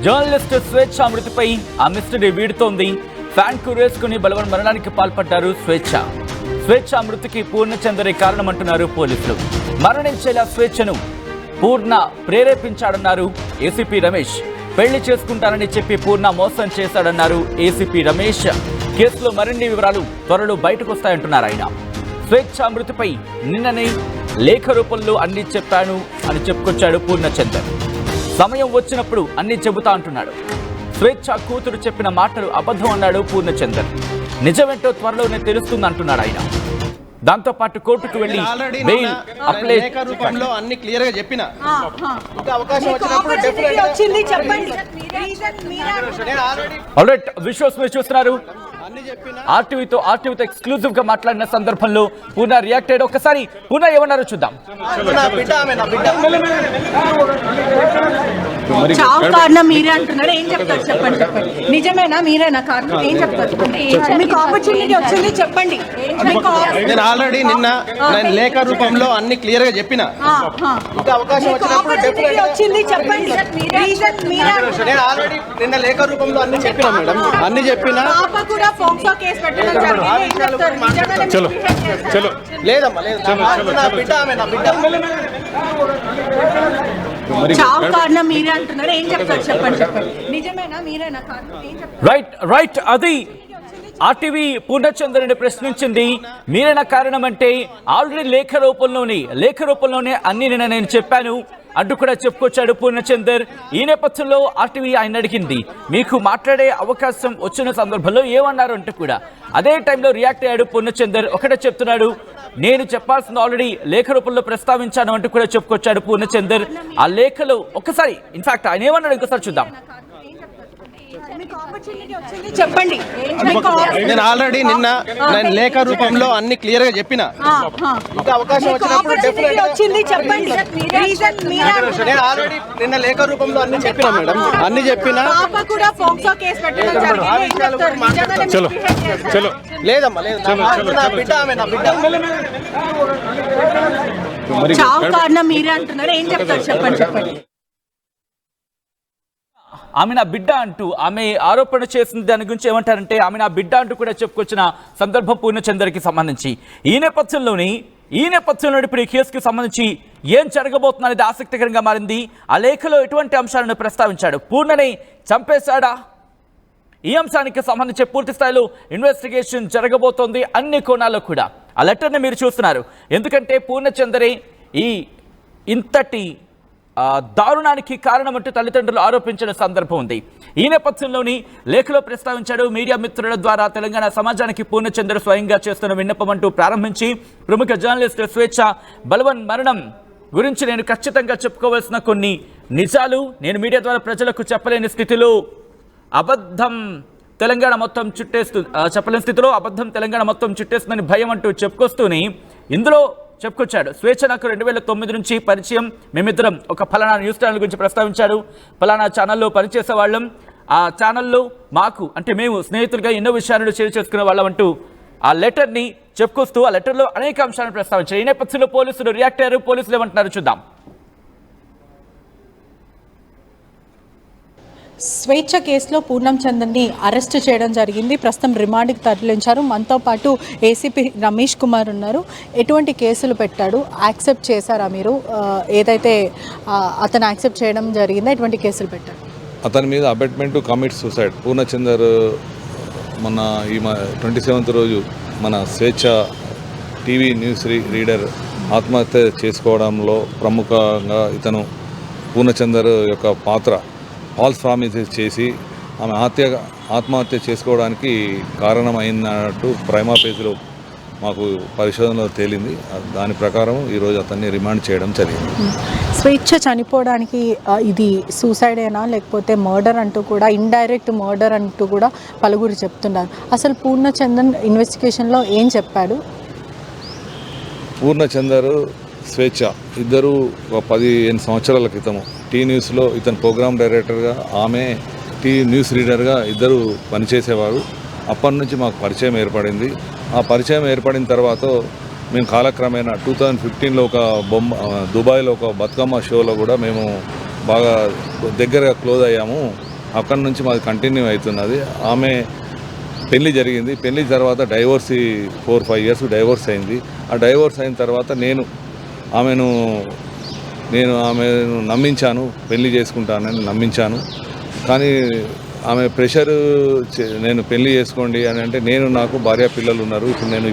Journalist స్వేచ్ఛ మృతిపై ఆ మిస్టరీ వీడుతోంది. ఫ్యాన్ కు రేసుకుని బలవన్ మరణానికి పాల్పడ్డారు స్వేచ్ఛ మృతికి పూర్ణచందరే కారణమంటున్నారు పోలీసులు. మరణించేలా స్వేచ్ఛను పూర్ణ ప్రేరేపించాడన్నారు ఏసీపీ రమేష్. పెళ్లి చేసుకుంటానని చెప్పి పూర్ణ మోసం చేశాడన్నారు ఏసీపీ రమేష్. కేసులో మరిన్ని వివరాలు త్వరలో బయటకు వస్తాయంటున్నారు ఆయన. స్వేచ్ఛ మృతిపై నిన్ననే లేఖ రూపంలో అన్ని చెప్పాను అని చెప్పుకొచ్చాడు పూర్ణచందర్. సమయం వచ్చినప్పుడు అన్ని చెబుతా అంటున్నాడు. స్వేచ్ఛ కూతురు చెప్పిన మాటలు అబద్ధం అన్నాడు పూర్ణచందర్. నిజమేంటో త్వరలోనే తెలుస్తుంది అంటున్నాడు ఆయన. దాంతో పాటు కోర్టుకు వెళ్లి బెయిల్ అప్లై రూపంలో అన్ని క్లియర్ గా చెప్పిన ఆల్రైట్ విశ్వాస్ మీరు చూస్తున్నారు. ఆర్టీవీతో ఎక్స్క్లూజివ్ గా మాట్లాడిన సందర్భంలో పూర్ణ రియాక్ట్ అయ్యాడు. ఒకసారి పూర్ణ ఏమన్నారో చూద్దాం. చావు కారణం మీరే అంటున్నారు, ఏం చెప్తారు చెప్పండి. నిజమేనా? మీరేనా కారణం? ఏం చెప్తారు? మీకు ఆపర్చునిటీ వచ్చింది చెప్పండి. నేను ఆల్రెడీ నిన్న లేఖ రూపంలో అన్ని క్లియర్ గా చెప్పిన వచ్చింది చెప్పండి. నేను ఆల్రెడీ నిన్న లేఖ రూపంలో అన్ని చెప్పిన మేడం, అన్ని చెప్పిన లేదమ్మా చావు కారణం మీరే అంటున్నారు, ఏం చెప్తారు చెప్పండి. నిజమేనా? మీరేనా కారణం? ఏం చెప్తారు? రైట్ అది ఆర్టీవీ పూర్ణచంద్రని ప్రశ్నించింది. మీరైన కారణం అంటే ఆల్రెడీ లేఖ రూపంలోనే అన్ని నేను చెప్పాను అంటూ కూడా చెప్పుకొచ్చాడు పూర్ణచందర్. ఈ నేపథ్యంలో ఆర్టీవీ ఆయన అడిగింది, మీకు మాట్లాడే అవకాశం వచ్చిన సందర్భంలో ఏమన్నారు అంటూ కూడా అదే టైంలో రియాక్ట్ అయ్యాడు పూర్ణచందర్. ఒకటే చెప్తున్నాడు, నేను చెప్పాల్సింది ఆల్రెడీ లేఖ రూపంలో ప్రస్తావించాను అంటూ కూడా చెప్పుకొచ్చాడు పూర్ణచందర్. ఆ లేఖలో ఒకసారి ఇన్ఫాక్ట్ ఆయన ఏమన్నాడు ఇంకోసారి చూద్దాం. చెప్పండి. నేను ఆల్రెడీ నిన్న లేఖ రూపంలో అన్ని క్లియర్ గా చెప్పిన అవకాశం వచ్చింది చెప్పండి. నేను ఆల్రెడీ నిన్న లేఖ రూపంలో అన్ని చెప్పిన మేడం, అన్ని చెప్పిన లేదమ్మా చావు కారణం మీరే అంటున్నారు, ఏం చెప్తారు చెప్పండి. ఆమె నా బిడ్డ అంటూ ఆమె ఆరోపణ చేసిన దాని గురించి ఏమంటారంటే ఆమె నా బిడ్డ అంటూ కూడా చెప్పుకొచ్చిన సందర్భం పూర్ణచందర్కి సంబంధించి. ఈ నేపథ్యంలోని ఇప్పుడు ఈ కేసుకి సంబంధించి ఏం జరగబోతుంది అనేది ఆసక్తికరంగా మారింది. ఆ లేఖలో ఎటువంటి అంశాలను ప్రస్తావించాడు? పూర్ణని చంపేశాడా? ఈ అంశానికి సంబంధించి పూర్తి స్థాయిలో ఇన్వెస్టిగేషన్ జరగబోతోంది అన్ని కోణాల్లో కూడా. ఆ లెటర్ని మీరు చూస్తున్నారు. ఎందుకంటే పూర్ణచందరే ఈ ఇంతటి దారుణానికి కారణమంటూ తల్లిదండ్రులు ఆరోపించిన సందర్భం ఉంది. ఈ నేపథ్యంలోని లేఖలో ప్రస్తావించాడు, మీడియా మిత్రుల ద్వారా తెలంగాణ సమాజానికి పూర్ణచంద్ర స్వయంగా చేస్తున్న విన్నపం అంటూ ప్రారంభించి ప్రముఖ జర్నలిస్ట్ స్వేచ్ఛ బలవన్ మరణం గురించి నేను ఖచ్చితంగా చెప్పుకోవాల్సిన కొన్ని నిజాలు నేను మీడియా ద్వారా ప్రజలకు చెప్పలేని స్థితిలో అబద్ధం తెలంగాణ మొత్తం చుట్టేస్తుందని భయం అంటూ చెప్పుకొస్తూనే ఇందులో చెప్పుకొచ్చాడు. స్వేచ్ఛ నాకు 2009 నుంచి పరిచయం. మేమిద్దరం ఒక ఫలానా న్యూస్ ఛానల్ గురించి ప్రస్తావించాడు. ఫలానా ఛానల్లో పనిచేసేవాళ్ళం. ఆ ఛానల్లో మాకు అంటే మేము స్నేహితులుగా ఎన్నో విషయాలను షేర్ చేసుకునే వాళ్ళం అంటూ ఆ లెటర్ని చెప్పుకొస్తూ ఆ లెటర్లో అనేక అంశాలను ప్రస్తావించారు. ఈ నేపథ్యంలో పోలీసులు రియాక్ట్ అయ్యారు. పోలీసులు ఏమంటున్నారు చూద్దాం. స్వేచ్ఛ కేసులో పూర్ణచందర్ని అరెస్ట్ చేయడం జరిగింది. ప్రస్తుతం రిమాండ్కి తరలించారు. మనతో పాటు ఏసీపీ రమేష్ కుమార్ ఉన్నారు. ఎటువంటి కేసులు పెట్టాడు? యాక్సెప్ట్ చేశారా మీరు? ఏదైతే అతను యాక్సెప్ట్ చేయడం జరిగిందో ఎటువంటి కేసులు పెట్టాడు? అతని మీద abetment to commit suicide. Purnachander మొన్న ఈ 27th రోజు మన స్వేచ్ఛ టీవీ న్యూస్ రీడర్ ఆత్మహత్య చేసుకోవడంలో ప్రముఖంగా ఇతను పూర్ణచందర్ యొక్క పాత్ర ఫాల్స్ ప్రామిసెస్ చేసి ఆమె ఆత్మహత్య చేసుకోవడానికి కారణమైనట్టు ప్రైమా ఫేజ్లో మాకు పరిశోధనలో తేలింది. దాని ప్రకారం ఈరోజు అతన్ని రిమాండ్ చేయడం జరిగింది. స్వేచ్ఛ చనిపోవడానికి ఇది సూసైడేనా లేకపోతే మర్డర్ అంటూ కూడా, ఇండైరెక్ట్ మర్డర్ అంటూ కూడా పలువురు చెప్తున్నారు. అసలు పూర్ణచందర్ ఇన్వెస్టిగేషన్లో ఏం చెప్పాడు? పూర్ణచందర్ స్వేచ్ఛ ఇద్దరు 15 సంవత్సరాల క్రితము టీ న్యూస్లో ఇతను ప్రోగ్రామ్ డైరెక్టర్గా, ఆమె టీ న్యూస్ రీడర్గా ఇద్దరు పనిచేసేవారు. అప్పటి నుంచి మాకు పరిచయం ఏర్పడింది. ఆ పరిచయం ఏర్పడిన తర్వాత మేము కాలక్రమేణా 2015లో ఒక దుబాయ్లో ఒక బతుకమ్మ షోలో కూడా మేము బాగా దగ్గరగా క్లోజ్ అయ్యాము. అక్కడి నుంచి మాది కంటిన్యూ అవుతున్నది. ఆమె పెళ్లి జరిగింది. పెళ్లి తర్వాత డైవోర్స్ 4-5 ఇయర్స్ డైవోర్స్ అయింది. ఆ డైవోర్స్ అయిన తర్వాత నేను ఆమెను నమ్మించాను, పెళ్లి చేసుకుంటానని నమ్మించాను. కానీ ఆమె ప్రెషర్ నేను పెళ్లి చేసుకోండి అని అంటే నాకు భార్య పిల్లలు ఉన్నారు.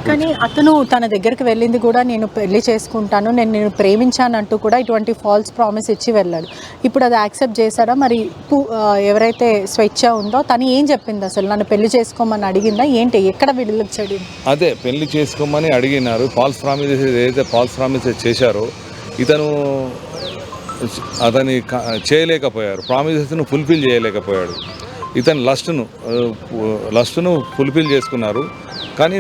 కానీ అతను తన దగ్గరికి వెళ్ళింది కూడా నేను పెళ్లి చేసుకుంటాను, నేను ప్రేమించాను అంటూ కూడా ఇటువంటి ఫాల్స్ ప్రామిస్ ఇచ్చి వెళ్ళాడు. ఇప్పుడు అది యాక్సెప్ట్ చేశాడా? మరి ఎవరైతే స్వేచ్ఛ ఉందో తను ఏం చెప్పింది? అసలు నన్ను పెళ్లి చేసుకోమని అడిగిందా ఏంటి? ఎక్కడ విడుదలచ్చాడు? అదే పెళ్లి చేసుకోమని అడిగినారు. ఫాల్స్ ప్రామిసెస్ ఏదైతే ఫాల్స్ ప్రామిసెస్ చేశారో అతని చేయలేకపోయారు. ప్రామిసెస్ను ఫుల్ఫిల్ చేయలేకపోయాడు. ఇతను లస్ట్ను ఫుల్ఫిల్ చేసుకున్నారు. కానీ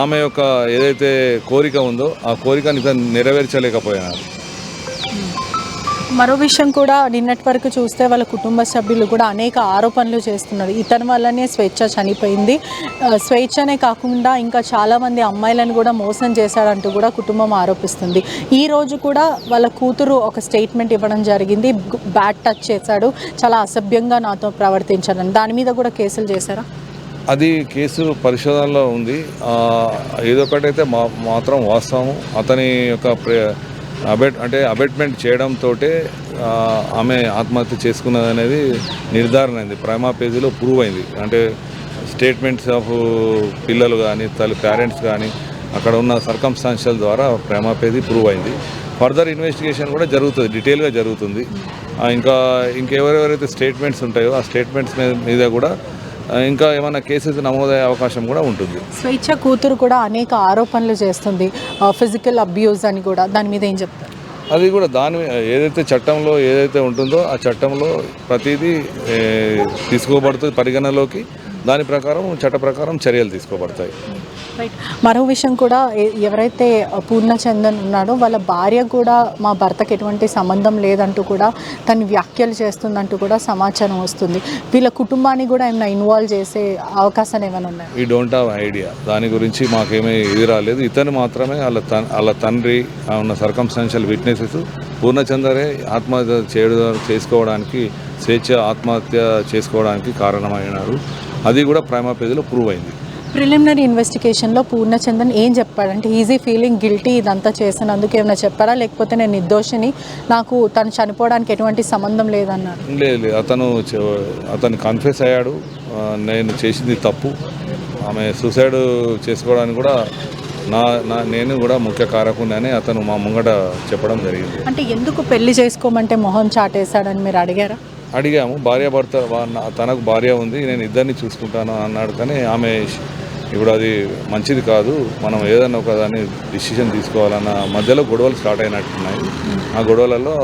ఆమె యొక్క ఏదైతే కోరిక ఉందో ఆ కోరికను ఇతను నెరవేర్చలేకపోయినారు. మరో విషయం కూడా, నిన్నటి వరకు చూస్తే వాళ్ళ కుటుంబ సభ్యులు కూడా అనేక ఆరోపణలు చేస్తున్నారు. ఇతని వల్లనే స్వేచ్ఛ చనిపోయింది, స్వేచ్ఛనే కాకుండా ఇంకా చాలామంది అమ్మాయిలను కూడా మోసం చేశాడంటూ కూడా కుటుంబం ఆరోపిస్తుంది. ఈ రోజు కూడా వాళ్ళ కూతురు ఒక స్టేట్మెంట్ ఇవ్వడం జరిగింది. బ్యాడ్ టచ్ చేశాడు, చాలా అసభ్యంగా నాతో ప్రవర్తించాడని. దాని మీద కూడా కేసులు చేశారా? అది కేసు పరిశోధనలో ఉంది. ఏదొకటైతే మాత్రం వాస్తవం, అతని యొక్క అబెట్మెంట్ చేయడంతో ఆమె ఆత్మహత్య చేసుకున్నది అనేది నిర్ధారణ అయింది. ప్రైమా పేజీలో ప్రూవ్ అయింది. అంటే స్టేట్మెంట్స్ ఆఫ్ పిల్లలు కానీ పేరెంట్స్ కానీ అక్కడ ఉన్న సర్కమ్స్టాన్షియల్ ద్వారా ప్రైమా పేజీ ప్రూవ్ అయింది. ఫర్దర్ ఇన్వెస్టిగేషన్ కూడా జరుగుతుంది, డీటెయిల్గా జరుగుతుంది. ఇంకెవరెవరైతే స్టేట్మెంట్స్ ఉంటాయో ఆ స్టేట్మెంట్స్ మీద కూడా ఇంకా ఏమైనా కేసెస్ నమోదయ్యే అవకాశం కూడా ఉంటుంది. స్వేచ్ఛ కూతురు కూడా అనేక ఆరోపణలు చేస్తుంది, ఫిజికల్ అబ్యూస్ అని కూడా. దాని మీద ఏం చెప్తారు? అది కూడా ఏదైతే చట్టంలో ఏదైతే ఉంటుందో ఆ చట్టంలో ప్రతిదీ తీసుకోబడుతుంది పరిగణలోకి. దాని ప్రకారం చట్ట ప్రకారం చర్యలు తీసుకోబడతాయి. రైట్. మరో విషయం కూడా, ఎవరైతే పూర్ణచందన్ ఉన్నాడో వాళ్ళ భార్య కూడా మా భర్తకి ఎటువంటి సంబంధం లేదంటూ కూడా తను వ్యాఖ్యలు చేస్తుందంటూ కూడా సమాచారం వస్తుంది. వీళ్ళ కుటుంబాన్ని కూడా ఏమైనా ఇన్వాల్వ్ చేసే అవకాశాలు ఏమైనా ఉన్నాయి? We don't have idea. దాని గురించి మాకేమీ ఇది రాలేదు. ఇతను మాత్రమే వాళ్ళ తండ్రి ఉన్న సర్కమ్స్టాన్షియల్ విట్నెసెస్ పూర్ణచందరే ఆత్మహత్య చేసుకోవడానికి స్వేచ్ఛ ఆత్మహత్య చేసుకోవడానికి కారణమైనారు. అది కూడా ప్రైమా పేజీలో ప్రూవ్ అయింది. ప్రిలిమినరీ ఇన్వెస్టిగేషన్లో పూర్ణచందన్ ఏం చెప్పాడంటే, ఈజీ ఫీలింగ్ గిల్టీ, ఇదంతా చేసినందుకు ఏమైనా చెప్పారా? లేకపోతే నేను నిర్దోషిని, నాకు తను చనిపోవడానికి ఎటువంటి సంబంధం లేదన్నారు? లేదు, అతను కన్ఫెస్ అయ్యాడు, నేను చేసింది తప్పు, ఆమె సూసైడ్ చేసుకోవడానికి కూడా నేను కూడా ముఖ్య కారకుని అతను మా ముంగట చెప్పడం జరిగింది. అంటే ఎందుకు పెళ్లి చేసుకోమంటే మొహం చాటేశాడని మీరు అడిగారా? అడిగాము. భార్యాభర్త, తనకు భార్య ఉంది, నేను ఇద్దరిని చూసుకుంటాను అన్నాడు. కానీ ఆమె ఇప్పుడు అది మంచిది కాదు, మనం ఏదైనా ఒకదాన్ని డిసిషన్ తీసుకోవాలన్న మధ్యలో గొడవలు స్టార్ట్ అయినట్టున్నాయి. ఆ గొడవలలో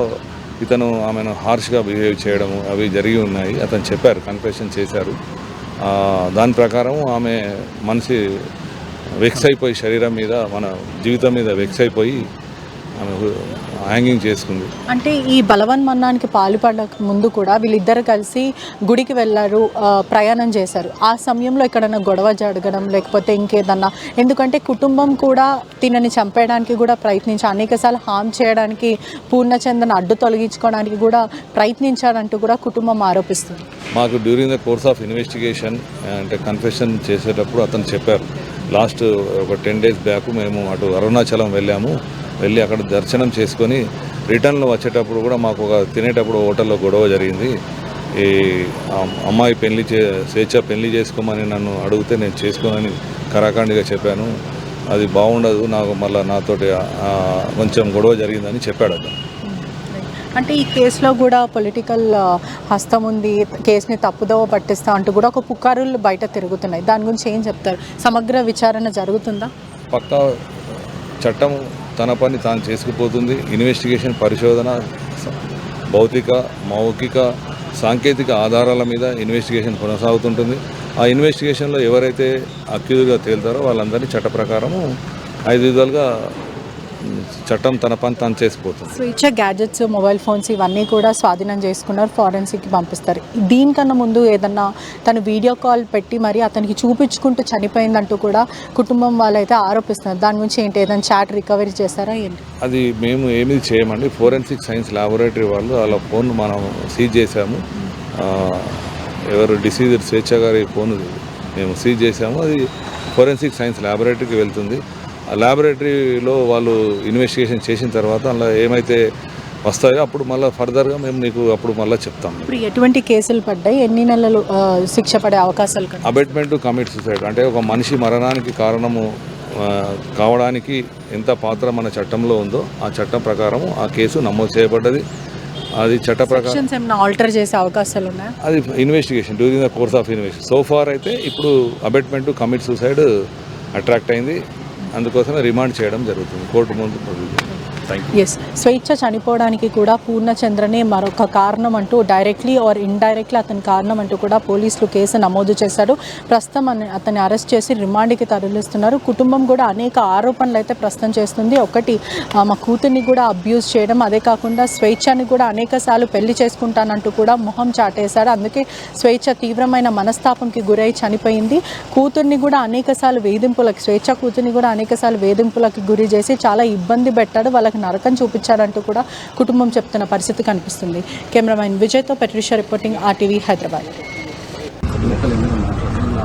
ఇతను ఆమెను హార్ష్గా బిహేవ్ చేయడము అవి జరిగి ఉన్నాయి. అతను చెప్పారు, కన్ఫెషన్ చేశారు. దాని ప్రకారం ఆమె మనసు వెక్స్ అయిపోయి, శరీరం మీద మన జీవితం మీద వెక్స్ అయిపోయి ఆమె హ్యాంగింగ్ చేసుకుంది. అంటే ఈ బలవన్మరణానికి పాల్పడక ముందు కూడా వీళ్ళిద్దరు కలిసి గుడికి వెళ్ళారు, ప్రయాణం చేశారు. ఆ సమయంలో ఎక్కడైనా గొడవ జరగడం లేకపోతే ఇంకేదన్నా, ఎందుకంటే కుటుంబం కూడా తినని చంపేయడానికి కూడా అనేకసార్లు హామ్ చేయడానికి పూర్ణచందన్ అడ్డు తొలగించుకోవడానికి కూడా ప్రయత్నించాడంటూ కూడా కుటుంబం ఆరోపిస్తుంది. మాకు during the course of investigation అంటే కన్ఫెషన్ చేసేటప్పుడు అతను చెప్పారు, లాస్ట్ ఒక 10 days బ్యాక్ మేము అటు అరుణాచలం వెళ్ళి అక్కడ దర్శనం చేసుకొని రిటర్న్లో వచ్చేటప్పుడు కూడా మాకు తినేటప్పుడు హోటల్లో గొడవ జరిగింది. ఈ అమ్మాయి స్వేచ్ఛ పెళ్లి చేసుకోమని నన్ను అడిగితే నేను చేసుకోనని కరాఖండిగా చెప్పాను. అది బాగుండదు, నాకు మళ్ళీ నాతోటి కొంచెం గొడవ జరిగిందని చెప్పాడు అతను. అంటే ఈ కేసులో కూడా పొలిటికల్ హస్తం ఉంది, కేసుని తప్పుదోవ పట్టిస్తా అంటూ కూడా ఒక పుకారులు బయట తిరుగుతున్నాయి. దాని గురించి ఏం చెప్తారు? సమగ్ర విచారణ జరుగుతుందా? పక్కా చట్టం తన పని తాను చేసుకుపోతుంది. ఇన్వెస్టిగేషన్, పరిశోధన, భౌతిక, మౌఖిక, సాంకేతిక ఆధారాల మీద ఇన్వెస్టిగేషన్ కొనసాగుతుంటుంది. ఆ ఇన్వెస్టిగేషన్లో ఎవరైతే అక్యూజ్గా తేలుతారో వాళ్ళందరినీ చట్ట ప్రకారము 5 విధాలుగా చట్టం తన పని తను చేసిపోతుంది. స్వేచ్ఛ గ్యాడ్జెట్స్, మొబైల్ ఫోన్స్ ఇవన్నీ కూడా స్వాధీనం చేసుకున్నారు, ఫారెన్సిక్కి పంపిస్తారు. దీనికన్నా ముందు ఏదన్నా తను వీడియో కాల్ పెట్టి మరి అతనికి చూపించుకుంటూ చనిపోయిందంటూ కూడా కుటుంబం వాళ్ళైతే ఆరోపిస్తున్నారు. దాని గురించి ఏంటి, ఏదైనా చాట్ రికవరీ చేస్తారా ఏంటి? అది మేము ఏమీ చేయమండి. ఫోరెన్సిక్ సైన్స్ ల్యాబొరేటరీ వాళ్ళు వాళ్ళ ఫోన్ మనం సీజ్ చేశాము. ఎవరు డిసీజర్ స్వేచ్ఛ గారి ఫోన్ మేము సీజ్ చేశాము. అది ఫోరెన్సిక్ సైన్స్ ల్యాబొరేటరీకి వెళ్తుంది. ఆ ల్యాబొరేటరీలో వాళ్ళు ఇన్వెస్టిగేషన్ చేసిన తర్వాత అలా ఏమైతే వస్తాయో అప్పుడు మళ్ళీ ఫర్దర్గా మేము నీకు అప్పుడు మళ్ళీ చెప్తాం. ఇప్పుడు ఎటువంటి కేసులు పడ్డాయి, ఎన్ని నెలలు శిక్ష పడే అవకాశాలు? అబెట్మెంట్ టు కమిట్ సూసైడ్ అంటే ఒక మనిషి మరణానికి కారణము కావడానికి ఎంత పాత్ర మన చట్టంలో ఉందో ఆ చట్టం ప్రకారం ఆ కేసు నమోదు చేయబడ్డది. అది చట్ట ప్రకారం ఆల్టర్ చేసే అవకాశాలు ఉన్నాయి. అది investigation during the course of investigation. So far అయితే ఇప్పుడు abetment to commit suicide attract అయింది, అందుకోసమే రిమాండ్ చేయడం జరుగుతుంది కోర్టు ముందు. ఎస్, స్వేచ్ఛ చనిపోవడానికి కూడా పూర్ణచంద్రనే మరొక కారణం అంటూ డైరెక్ట్లీ ఆర్ ఇండైరెక్ట్లీ అతని కారణం అంటూ కూడా పోలీసులు కేసు నమోదు చేశారు. ప్రస్తుతం అతన్ని అరెస్ట్ చేసి రిమాండ్కి తరలిస్తున్నారు. కుటుంబం కూడా అనేక ఆరోపణలు అయితే ప్రస్తుతం చేస్తుంది. ఒకటి, మా కూతుర్ని కూడా అబ్యూజ్ చేయడం, అదే కాకుండా స్వేచ్ఛని కూడా అనేక సార్లు పెళ్లి చేసుకుంటానంటూ కూడా మొహం చాటేశాడు. అందుకే స్వేచ్ఛ తీవ్రమైన మనస్తాపంకి గురై చనిపోయింది. కూతుర్ని కూడా అనేక సార్లు వేధింపులకు, స్వేచ్ఛ కూతుర్ని కూడా అనేక సార్లు వేధింపులకు గురి చేసి చాలా ఇబ్బంది పెట్టాడు, వాళ్ళకి నరకం చూపించాడంటూ కూడా కుటుంబం చెప్తున్న పరిస్థితి కనిపిస్తుంది. Cameraman విజయ్తో పెట్రిషా reporting RTV Hyderabad.